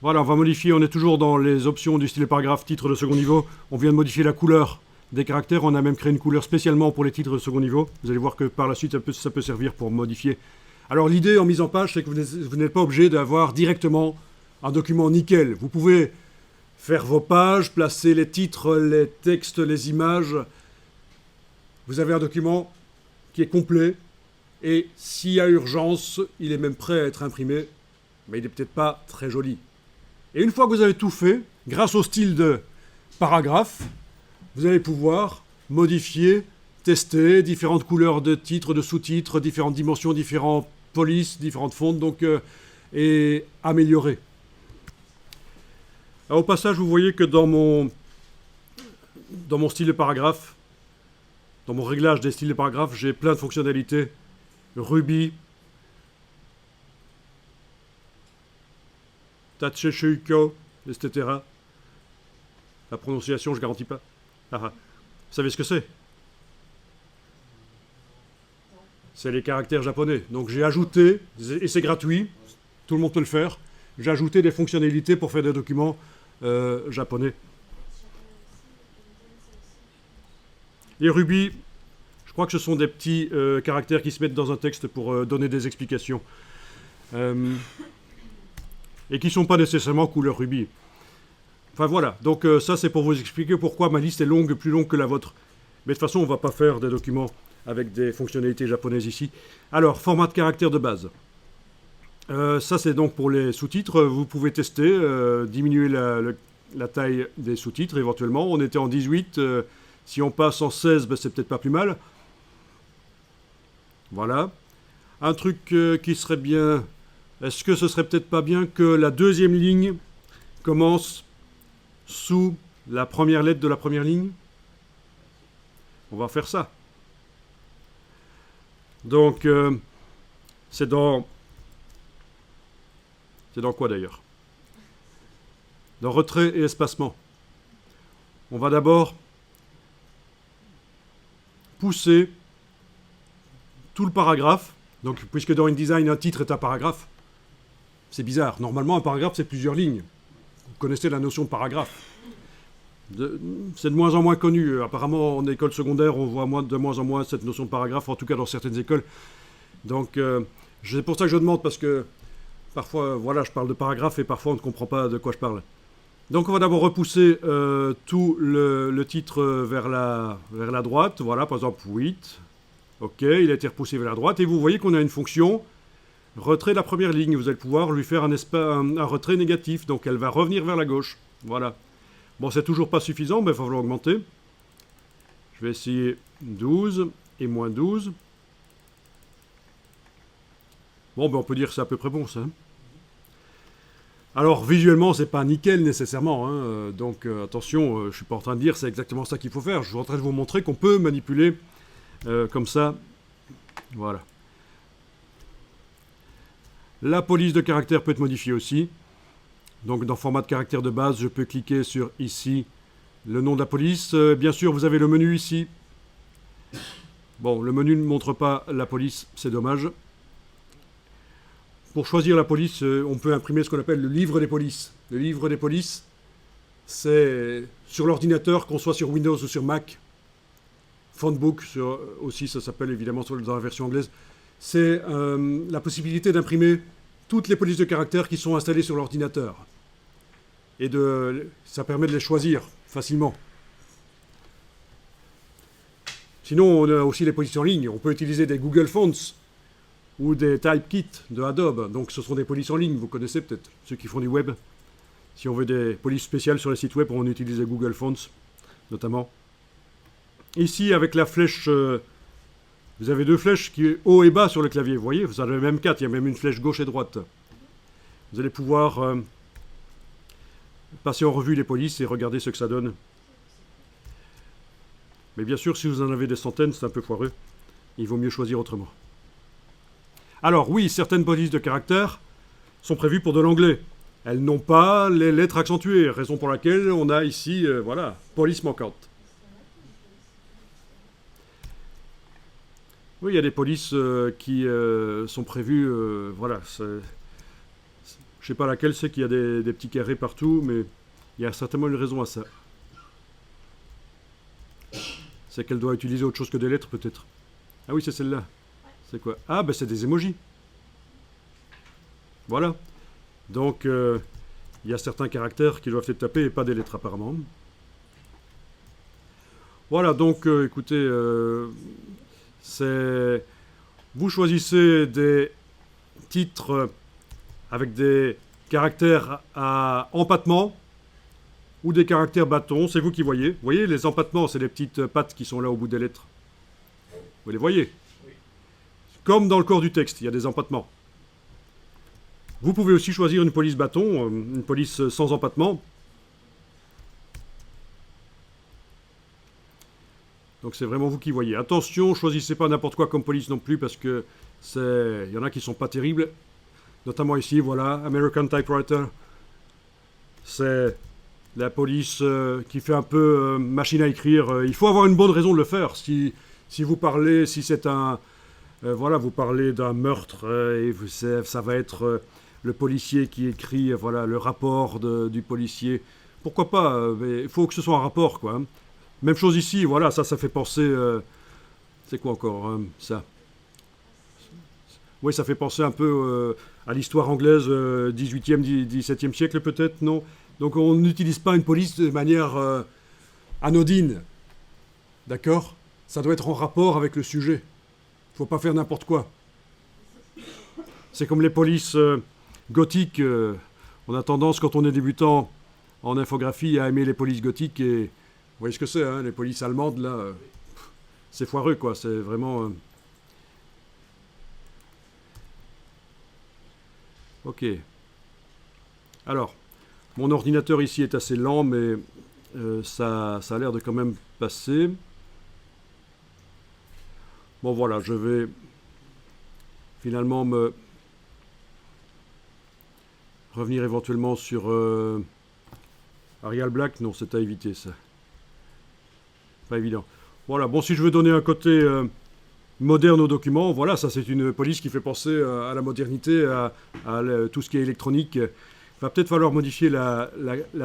Voilà, on va modifier, on est toujours dans les options du style paragraphe, titre de second niveau. On vient de modifier la couleur des caractères, on a même créé une couleur spécialement pour les titres de second niveau. Vous allez voir que par la suite, ça peut servir pour modifier. Alors l'idée en mise en page, c'est que vous n'êtes pas obligé d'avoir directement un document nickel. Vous pouvez faire vos pages, placer les titres, les textes, les images. Vous avez un document qui est complet, et s'il y a urgence, il est même prêt à être imprimé, mais il n'est peut-être pas très joli. Et une fois que vous avez tout fait, grâce au style de paragraphe, vous allez pouvoir modifier, tester différentes couleurs de titres, de sous-titres, différentes dimensions, différentes polices, différentes fontes, et améliorer. Alors, au passage, vous voyez que dans mon style de paragraphe, dans mon réglage des styles de paragraphe, j'ai plein de fonctionnalités. Ruby, Tacheshuiko, etc. La prononciation, je ne garantis pas. Vous savez ce que c'est? C'est les caractères japonais. Donc j'ai ajouté, et c'est gratuit, tout le monde peut le faire, j'ai ajouté des fonctionnalités pour faire des documents japonais. Les Ruby, je crois que ce sont des petits caractères qui se mettent dans un texte pour donner des explications. Et qui ne sont pas nécessairement couleur Ruby. Enfin voilà, donc ça c'est pour vous expliquer pourquoi ma liste est plus longue que la vôtre. Mais de toute façon, on ne va pas faire des documents avec des fonctionnalités japonaises ici. Alors, format de caractère de base. Ça c'est donc pour les sous-titres. Vous pouvez tester, diminuer la taille des sous-titres éventuellement. On était en 18, si on passe en 16, ben, c'est peut-être pas plus mal. Voilà. Un truc qui serait bien... Est-ce que ce serait peut-être pas bien que la deuxième ligne commence sous la première lettre de la première ligne? On va faire ça. Donc, c'est dans... C'est dans quoi d'ailleurs? Dans retrait et espacement. On va d'abord pousser tout le paragraphe. Donc, puisque dans InDesign, un titre est un paragraphe, c'est bizarre. Normalement, un paragraphe, c'est plusieurs lignes. Vous connaissez la notion de paragraphe. C'est de moins en moins connu. Apparemment, en école secondaire, on voit de moins en moins cette notion de paragraphe, en tout cas dans certaines écoles. Donc, c'est pour ça que je demande, parce que parfois, voilà, je parle de paragraphe et parfois on ne comprend pas de quoi je parle. Donc, on va d'abord repousser tout le titre vers la droite. Voilà, par exemple, 8. OK, il a été repoussé vers la droite. Et vous voyez qu'on a une fonction retrait de la première ligne. Vous allez pouvoir lui faire un retrait négatif. Donc, elle va revenir vers la gauche. Voilà. Bon, c'est toujours pas suffisant, mais il va falloir augmenter. Je vais essayer 12 et moins 12. Bon, ben on peut dire que c'est à peu près bon, ça. Alors, visuellement, c'est pas nickel nécessairement. Hein. Donc, attention, je suis pas en train de dire c'est exactement ça qu'il faut faire. Je suis en train de vous montrer qu'on peut manipuler comme ça. Voilà. La police de caractère peut être modifiée aussi. Donc, dans format de caractère de base, je peux cliquer sur ici le nom de la police. Bien sûr, vous avez le menu ici. Bon, le menu ne montre pas la police, c'est dommage. Pour choisir la police, on peut imprimer ce qu'on appelle le livre des polices. Le livre des polices, c'est sur l'ordinateur, qu'on soit sur Windows ou sur Mac. Fontbook, aussi, ça s'appelle évidemment dans la version anglaise. C'est la possibilité d'imprimer toutes les polices de caractère qui sont installées sur l'ordinateur. Et ça permet de les choisir facilement. Sinon, on a aussi les polices en ligne. On peut utiliser des Google Fonts ou des Typekit de Adobe. Donc ce sont des polices en ligne, vous connaissez peut-être, ceux qui font du web. Si on veut des polices spéciales sur les sites web, on utilise les Google Fonts, notamment. Ici, avec la flèche, vous avez deux flèches qui sont haut et bas sur le clavier. Vous voyez, vous en avez même quatre, il y a même une flèche gauche et droite. Vous allez pouvoir passer en revue les polices et regarder ce que ça donne. Mais bien sûr, si vous en avez des centaines, c'est un peu foireux. Il vaut mieux choisir autrement. Alors oui, certaines polices de caractère sont prévues pour de l'anglais. Elles n'ont pas les lettres accentuées, raison pour laquelle on a ici, voilà, police manquante. Oui, il y a des polices qui sont prévues, voilà. Je sais pas laquelle c'est qu'il y a des petits carrés partout, mais il y a certainement une raison à ça. C'est qu'elle doit utiliser autre chose que des lettres, peut-être. Ah oui, c'est celle-là. C'est quoi? Ah, ben c'est des emojis. Voilà. Donc, il y a certains caractères qui doivent être tapés et pas des lettres, apparemment. Voilà, donc, écoutez, c'est... Vous choisissez des titres avec des caractères à empattement ou des caractères bâtons, c'est vous qui voyez. Vous voyez, les empattements, c'est les petites pattes qui sont là au bout des lettres. Vous les voyez? Comme dans le corps du texte, il y a des empattements. Vous pouvez aussi choisir une police bâton, une police sans empattement. Donc c'est vraiment vous qui voyez. Attention, choisissez pas n'importe quoi comme police non plus, parce que il y en a qui sont pas terribles. Notamment ici, voilà, American Typewriter. C'est la police qui fait un peu machine à écrire. Il faut avoir une bonne raison de le faire. Si vous parlez, si c'est un... voilà, vous parlez d'un meurtre, et ça va être le policier qui écrit voilà, le rapport du policier. Pourquoi pas, mais il faut que ce soit un rapport, quoi. Hein. Même chose ici, voilà, ça fait penser... c'est quoi encore, hein, ça? Oui, ça fait penser un peu à l'histoire anglaise 18e, 17e siècle peut-être, non? Donc on n'utilise pas une police de manière anodine. D'accord? Ça doit être en rapport avec le sujet. Il ne faut pas faire n'importe quoi. C'est comme les polices gothiques. On a tendance, quand on est débutant en infographie, à aimer les polices gothiques. Et vous voyez ce que c'est, hein, les polices allemandes, là. C'est foireux, quoi. C'est vraiment... Ok. Alors, mon ordinateur ici est assez lent, mais ça a l'air de quand même passer. Bon, voilà, je vais finalement me revenir éventuellement sur Arial Black. Non, c'est à éviter, ça. Pas évident. Voilà, bon, si je veux donner un côté moderne au document, voilà, ça c'est une police qui fait penser à la modernité, à tout ce qui est électronique. Il va peut-être falloir modifier la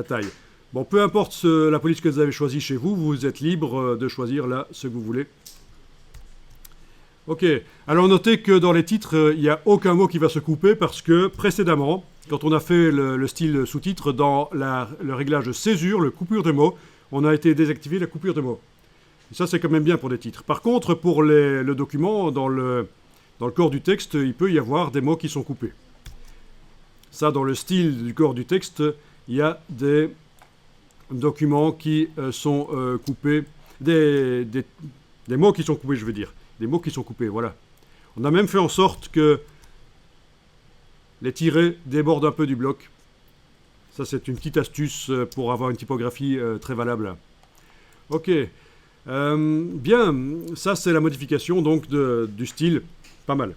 taille. Bon, peu importe la police que vous avez choisie chez vous, vous êtes libre de choisir là ce que vous voulez. Ok, alors notez que dans les titres, il n'y a aucun mot qui va se couper parce que précédemment, quand on a fait le style sous-titre, dans le réglage césure, le coupure de mots, on a été désactivé la coupure de mots. Et ça, c'est quand même bien pour des titres. Par contre, pour le document, dans le corps du texte, il peut y avoir des mots qui sont coupés. Ça, dans le style du corps du texte, il y a des documents qui sont coupés, des mots qui sont coupés, je veux dire. Des mots qui sont coupés, voilà. On a même fait en sorte que les tirets débordent un peu du bloc. Ça, c'est une petite astuce pour avoir une typographie très valable. Ok. Bien, ça, c'est la modification donc du style. Pas mal.